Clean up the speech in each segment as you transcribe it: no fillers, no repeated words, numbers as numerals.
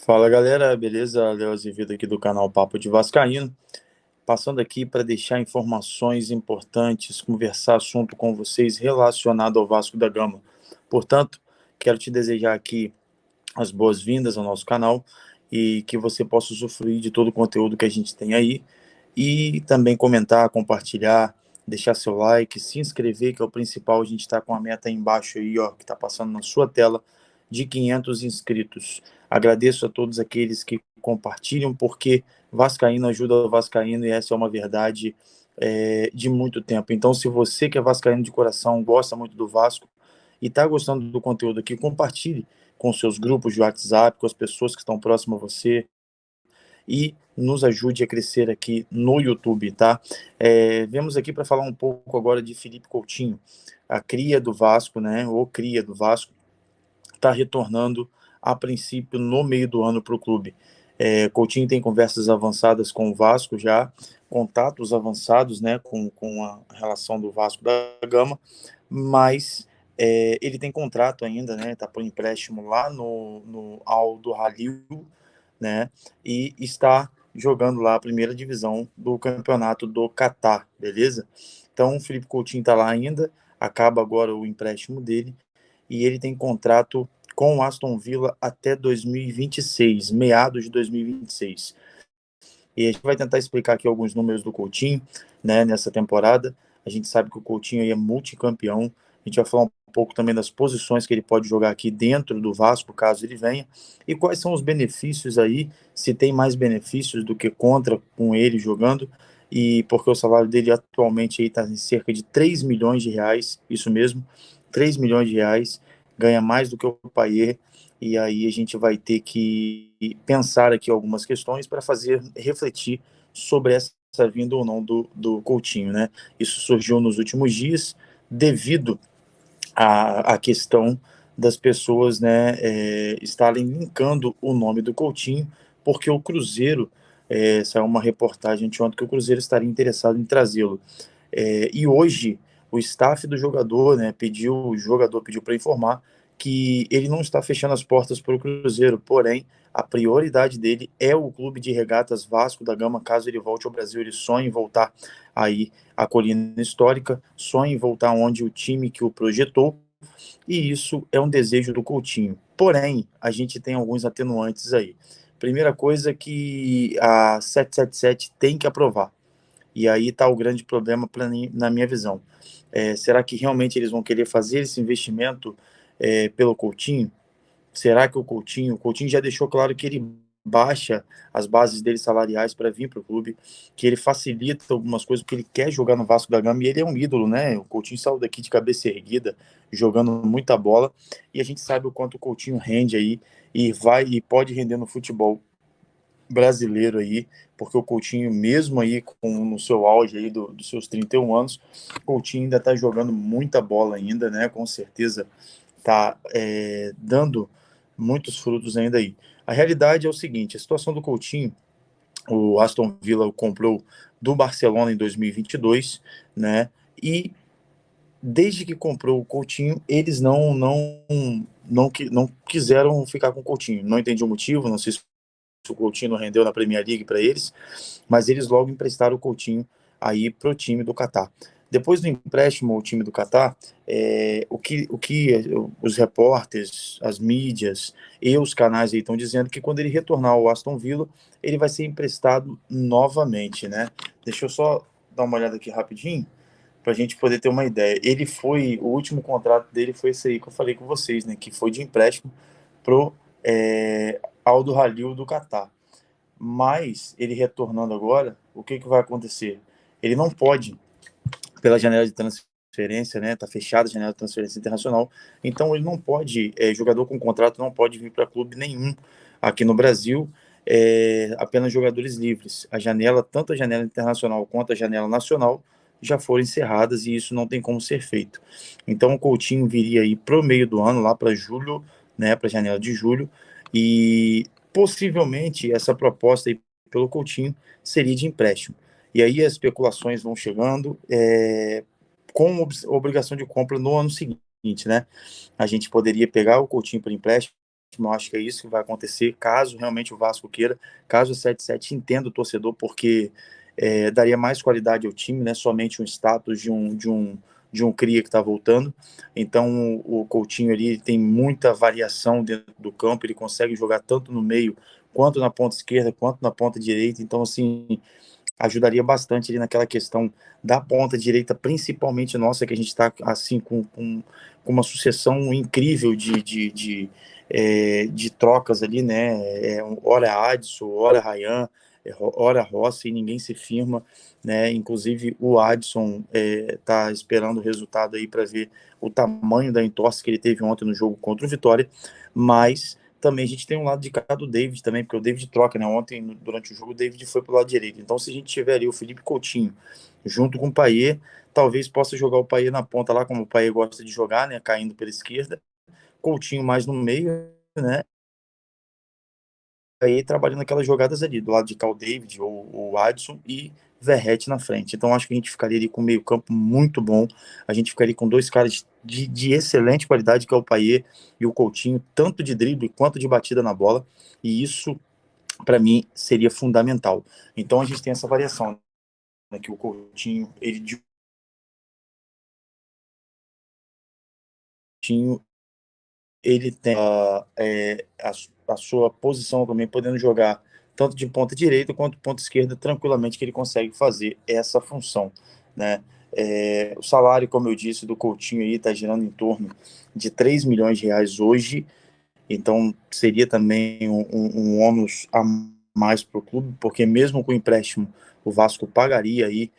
Fala galera, beleza? Léo Azevedo aqui do canal Papo de Vascaíno, passando aqui para deixar informações importantes, conversar assunto com vocês relacionado ao Vasco da Gama. Portanto, quero te desejar aqui as boas-vindas ao nosso canal e que você possa usufruir de todo o conteúdo que a gente tem aí e também comentar, compartilhar, deixar seu like, se inscrever, que é o principal. A gente está com a meta aí embaixo aí, ó, que está passando na sua tela, de 500 inscritos. Agradeço a todos aqueles que compartilham, porque Vascaíno ajuda o Vascaíno e essa é uma verdade de muito tempo. Então, se você que é vascaíno de coração, gosta muito do Vasco e está gostando do conteúdo aqui, compartilhe com seus grupos de WhatsApp, com as pessoas que estão próximas a você e nos ajude a crescer aqui no YouTube, tá? Vemos aqui para falar um pouco agora de Felipe Coutinho, a cria do Vasco, né? O cria do Vasco está retornando a princípio no meio do ano para o clube. Coutinho tem conversas avançadas com o Vasco já, contatos avançados, né, com a relação do Vasco da Gama, mas ele tem contrato ainda, né, tá por empréstimo lá no Aldo Halil, né, e está jogando lá a primeira divisão do campeonato do Catar, beleza? Então o Felipe Coutinho está lá ainda, acaba agora o empréstimo dele, e ele tem contrato com o Aston Villa até 2026, meados de 2026. E a gente vai tentar explicar aqui alguns números do Coutinho, né, nessa temporada. A gente sabe que o Coutinho aí é multicampeão. A gente vai falar um pouco também das posições que ele pode jogar aqui dentro do Vasco, caso ele venha. E quais são os benefícios aí, se tem mais benefícios do que contra com ele jogando. E porque o salário dele atualmente está em cerca de 3 milhões de reais, isso mesmo, 3 milhões de reais, ganha mais do que o Payet, e aí a gente vai ter que pensar aqui algumas questões para fazer refletir sobre essa vinda ou não do Coutinho, né? Isso surgiu nos últimos dias devido à questão das pessoas, né, estarem linkando o nome do Coutinho, porque o Cruzeiro, saiu uma reportagem anteontem que o Cruzeiro estaria interessado em trazê-lo. E hoje o staff do jogador, né, o jogador pediu para informar que ele não está fechando as portas para o Cruzeiro, porém a prioridade dele é o clube de regatas Vasco da Gama. Caso ele volte ao Brasil, ele sonha em voltar aí à colina histórica, sonha em voltar onde o time que o projetou, e isso é um desejo do Coutinho. Porém, a gente tem alguns atenuantes aí. Primeira coisa que a 777 tem que aprovar. E aí está o grande problema na minha visão. Será que realmente eles vão querer fazer esse investimento pelo Coutinho? Será que o Coutinho já deixou claro que ele baixa as bases dele salariais para vir para o clube, que ele facilita algumas coisas, porque ele quer jogar no Vasco da Gama e ele é um ídolo, né? O Coutinho saiu daqui de cabeça erguida, jogando muita bola, e a gente sabe o quanto o Coutinho rende aí e pode render no futebol brasileiro aí, porque o Coutinho, mesmo aí no seu auge aí dos seus 31 anos, o Coutinho ainda está jogando muita bola ainda, né? Com certeza está dando muitos frutos ainda aí. A realidade é o seguinte: a situação do Coutinho, o Aston Villa o comprou do Barcelona em 2022, né? E desde que comprou o Coutinho, eles não quiseram ficar com o Coutinho. Não entendi o motivo, não sei se o Coutinho não rendeu na Premier League para eles, mas eles logo emprestaram o Coutinho aí para o time do Catar. Depois do empréstimo ao time do Catar, o que os repórteres, as mídias e os canais aí estão dizendo que quando ele retornar ao Aston Villa, ele vai ser emprestado novamente, né? Deixa eu só dar uma olhada aqui rapidinho, para a gente poder ter uma ideia. O último contrato dele foi esse aí que eu falei com vocês, né? Que foi de empréstimo pro Aldo Halil do Catar. Mas ele retornando agora, o que vai acontecer? Ele não pode, pela janela de transferência, né? Tá fechada a janela de transferência internacional, então ele não pode, jogador com contrato não pode vir para clube nenhum aqui no Brasil, apenas jogadores livres. Tanto a janela internacional quanto a janela nacional já foram encerradas e isso não tem como ser feito. Então o Coutinho viria aí pro meio do ano, lá para julho, né? Para a janela de julho, e possivelmente essa proposta aí pelo Coutinho seria de empréstimo. E aí as especulações vão chegando, com obrigação de compra no ano seguinte, né? A gente poderia pegar o Coutinho por empréstimo, empréstimo, eu acho que é isso que vai acontecer, caso realmente o Vasco queira, caso o 77 entenda o torcedor, porque daria mais qualidade ao time, né? Somente um status de um cria que está voltando. Então o Coutinho ali tem muita variação dentro do campo, ele consegue jogar tanto no meio, quanto na ponta esquerda, quanto na ponta direita. Então, assim, ajudaria bastante ali naquela questão da ponta direita, principalmente nossa, que a gente está assim com uma sucessão incrível de trocas ali, né? Ora Adson, ora Ryan, ora Rossi, e ninguém se firma, né? Inclusive o Adson está esperando o resultado aí para ver o tamanho da entorse que ele teve ontem no jogo contra o Vitória, mas também a gente tem um lado de cá do David também, porque o David troca, né? Ontem, durante o jogo, o David foi pro lado direito. Então, se a gente tiver ali o Felipe Coutinho junto com o Payet, talvez possa jogar o Payet na ponta lá, como o Payet gosta de jogar, né? Caindo pela esquerda. Coutinho mais no meio, né? Aí trabalhando aquelas jogadas ali, do lado de cá o David ou o Adson e Verratti na frente. Então acho que a gente ficaria ali com um meio campo muito bom, a gente ficaria com dois caras de excelente qualidade, que é o Payet e o Coutinho, tanto de drible quanto de batida na bola, e isso para mim seria fundamental. Então a gente tem essa variação, né, que o Coutinho, ele tem a sua posição também, podendo jogar tanto de ponta direita quanto ponta esquerda tranquilamente, que ele consegue fazer essa função, né? O salário, como eu disse, do Coutinho aí está girando em torno de 3 milhões de reais hoje, então seria também um ônus a mais para o clube, porque mesmo com o empréstimo, o Vasco pagaria aí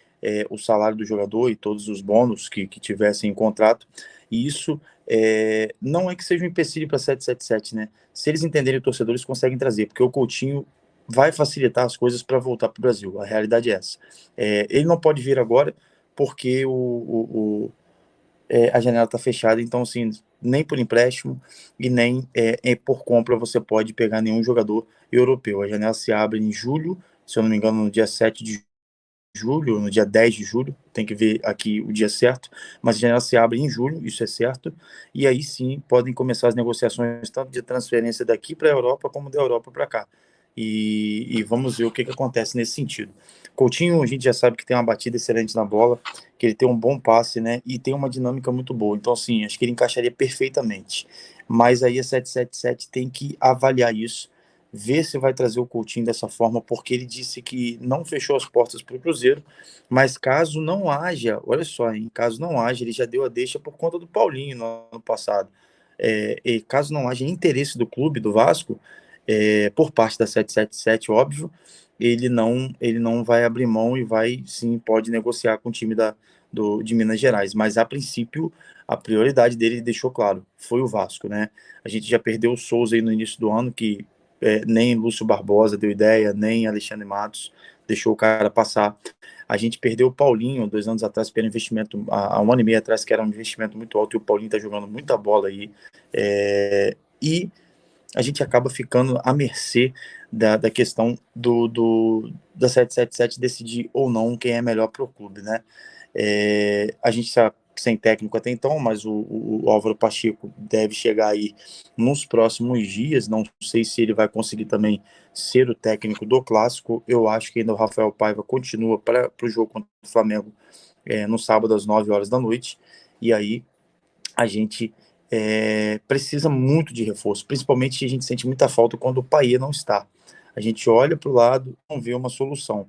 o salário do jogador e todos os bônus que tivessem em contrato, e isso não é que seja um empecilho para 777, né? Se eles entenderem o torcedor, eles conseguem trazer, porque o Coutinho vai facilitar as coisas para voltar para o Brasil, a realidade é essa. Ele não pode vir agora, porque a janela está fechada, então assim, nem por empréstimo e nem por compra você pode pegar nenhum jogador europeu. A janela se abre em julho, se eu não me engano, no dia 7 de julho, no dia 10 de julho, tem que ver aqui o dia certo, mas a janela se abre em julho, isso é certo, e aí sim podem começar as negociações tanto de transferência daqui para a Europa como da Europa para cá. E vamos ver o que acontece nesse sentido. Coutinho, a gente já sabe que tem uma batida excelente na bola, que ele tem um bom passe, né? E tem uma dinâmica muito boa. Então, assim, acho que ele encaixaria perfeitamente. Mas aí a 777 tem que avaliar isso, ver se vai trazer o Coutinho dessa forma, porque ele disse que não fechou as portas para o Cruzeiro, mas caso não haja, olha só, hein, caso não haja, ele já deu a deixa por conta do Paulinho no ano passado. E caso não haja interesse do clube, do Vasco, por parte da 777, óbvio, ele não vai abrir mão e vai, sim, pode negociar com o time de Minas Gerais, mas a princípio, a prioridade dele, ele deixou claro, foi o Vasco, né? A gente já perdeu o Souza aí no início do ano, que nem Lúcio Barbosa deu ideia, nem Alexandre Matos deixou o cara passar. A gente perdeu o Paulinho 2 anos atrás, pelo investimento, há um ano e meio atrás, que era um investimento muito alto, e o Paulinho tá jogando muita bola aí. E a gente acaba ficando à mercê da questão da 777 decidir ou não quem é melhor para o clube, né? A gente está sem técnico até então, mas o Álvaro Pacheco deve chegar aí nos próximos dias. Não sei se ele vai conseguir também ser o técnico do Clássico. Eu acho que ainda o Rafael Paiva continua para o jogo contra o Flamengo no sábado às 9 horas da noite. E aí a gente precisa muito de reforço, principalmente a gente sente muita falta quando o Payet não está. A gente olha para o lado e não vê uma solução.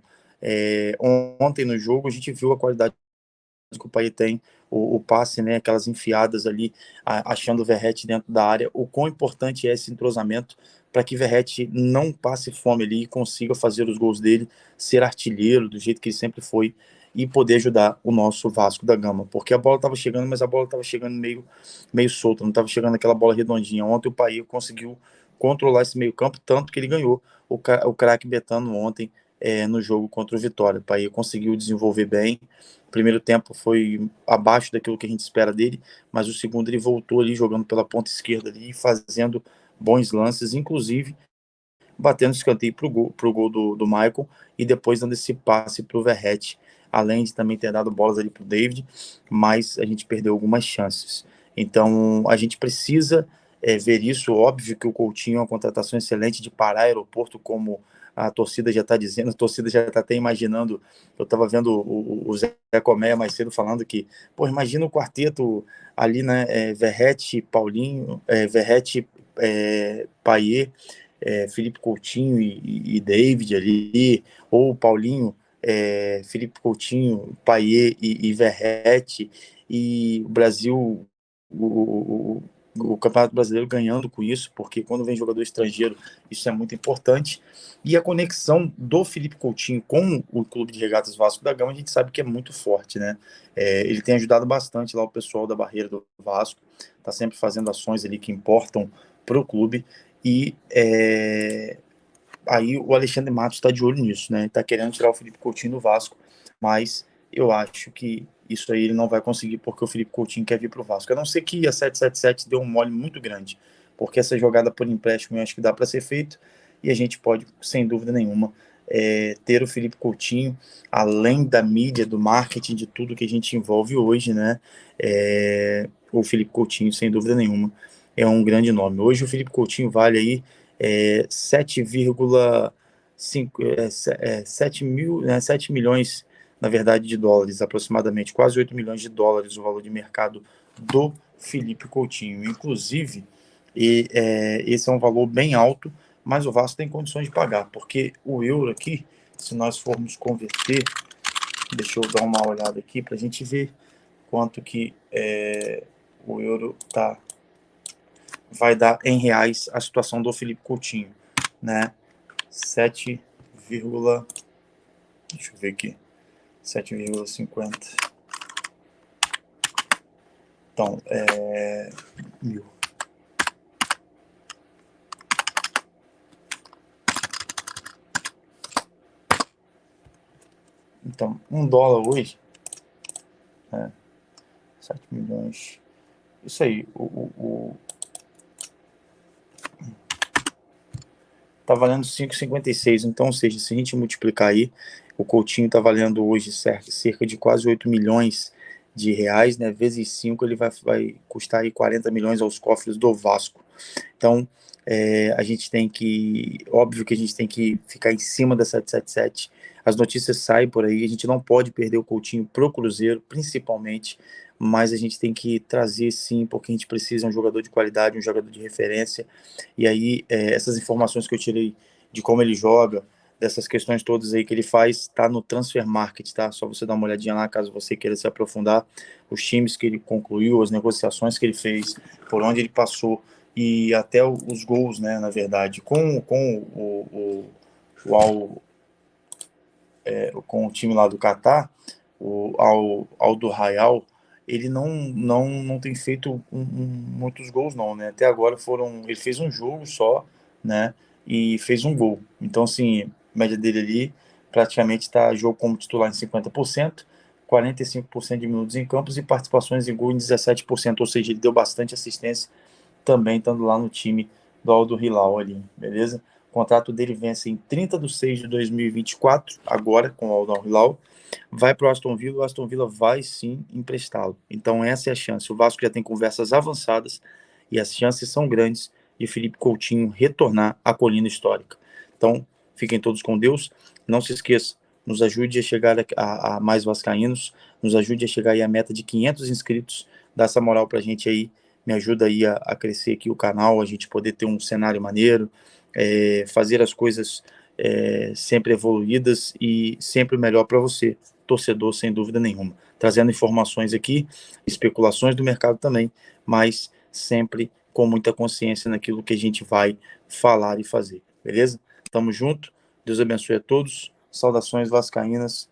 Ontem no jogo a gente viu a qualidade que o Payet tem, o passe, né, aquelas enfiadas ali, achando o Verratti dentro da área, o quão importante é esse entrosamento para que Verratti não passe fome ali e consiga fazer os gols dele, ser artilheiro do jeito que ele sempre foi e poder ajudar o nosso Vasco da Gama, porque a bola estava chegando, mas a bola estava chegando meio solta, não estava chegando aquela bola redondinha. Ontem o Payet conseguiu controlar esse meio campo, tanto que ele ganhou o craque Betano ontem no jogo contra o Vitória. O Payet conseguiu desenvolver bem. O primeiro tempo foi abaixo daquilo que a gente espera dele, mas o segundo ele voltou ali jogando pela ponta esquerda ali, fazendo bons lances, inclusive batendo escanteio pro gol do Michael e depois dando esse passe pro Verratti, além de também ter dado bolas ali pro David, mas a gente perdeu algumas chances. Então a gente precisa ver isso. Óbvio que o Coutinho é uma contratação excelente de Pará Aeroporto, como a torcida já está dizendo, a torcida já está até imaginando. Eu estava vendo o Zé Comé mais cedo falando que, pô, imagina o quarteto ali, né? Verratti, Paulinho, Verratti, Payet, Felipe Coutinho e David ali, ou Paulinho, Felipe Coutinho, Payet e Verratti, e o Brasil, o Campeonato Brasileiro ganhando com isso, porque quando vem jogador estrangeiro, isso é muito importante. E a conexão do Felipe Coutinho com o Clube de Regatas Vasco da Gama, a gente sabe que é muito forte, né? Ele tem ajudado bastante lá o pessoal da barreira do Vasco, tá sempre fazendo ações ali que importam para o clube, e aí o Alexandre Matos está de olho nisso, né? Está querendo tirar o Felipe Coutinho do Vasco, mas eu acho que isso aí ele não vai conseguir porque o Felipe Coutinho quer vir para o Vasco. A não ser que a 777 dê um mole muito grande, porque essa jogada por empréstimo eu acho que dá para ser feito e a gente pode, sem dúvida nenhuma, ter o Felipe Coutinho, além da mídia, do marketing, de tudo que a gente envolve hoje, né? O Felipe Coutinho, sem dúvida nenhuma, é um grande nome. Hoje o Felipe Coutinho vale aí 7,5 7 milhões, na verdade, de dólares, aproximadamente, quase 8 milhões de dólares o valor de mercado do Felipe Coutinho. Inclusive, esse é um valor bem alto, mas o Vasco tem condições de pagar, porque o euro aqui, se nós formos converter, deixa eu dar uma olhada aqui para a gente ver quanto que o euro vai dar em reais a situação do Felipe Coutinho, né? 7, deixa eu ver aqui, 7,50. Então, mil. Então, $1 hoje, 7 milhões. Isso aí, tá valendo 5,56. Então, ou seja, se a gente multiplicar aí, o Coutinho tá valendo hoje cerca de quase 8 milhões de reais, né? Vezes 5, ele vai custar aí 40 milhões aos cofres do Vasco. Então, a gente tem que, óbvio que a gente tem que ficar em cima da 777. As notícias saem por aí, a gente não pode perder o Coutinho pro Cruzeiro, principalmente, mas a gente tem que trazer sim, porque a gente precisa de um jogador de qualidade, um jogador de referência. E aí, essas informações que eu tirei de como ele joga, dessas questões todas aí que ele faz, tá no Transfer Market, tá? Só você dar uma olhadinha lá, caso você queira se aprofundar, os times que ele concluiu, as negociações que ele fez, por onde ele passou, e até os gols, né, na verdade, com com o time lá do Catar, ao do Real, ele não tem feito muitos gols não, né? Até agora ele fez um jogo só, né? E fez um gol. Então, assim, a média dele ali praticamente está jogo como titular em 50%, 45% de minutos em campos e participações em gol em 17%, ou seja, ele deu bastante assistência também estando lá no time do Aldo Hilal ali, beleza? O contrato dele vence em 30 de 6 de 2024, agora com o Aldo Hilal, vai para o Aston Villa, o Aston Villa vai sim emprestá-lo. Então essa é a chance. O Vasco já tem conversas avançadas e as chances são grandes de Felipe Coutinho retornar à colina histórica. Então, fiquem todos com Deus. Não se esqueça, nos ajude a chegar a mais vascaínos, nos ajude a chegar aí à meta de 500 inscritos, dá essa moral pra gente aí, me ajuda aí a crescer aqui o canal, a gente poder ter um cenário maneiro, fazer as coisas sempre evoluídas e sempre melhor para você, torcedor, sem dúvida nenhuma. Trazendo informações aqui, especulações do mercado também, mas sempre com muita consciência naquilo que a gente vai falar e fazer, beleza? Tamo junto, Deus abençoe a todos, saudações vascaínas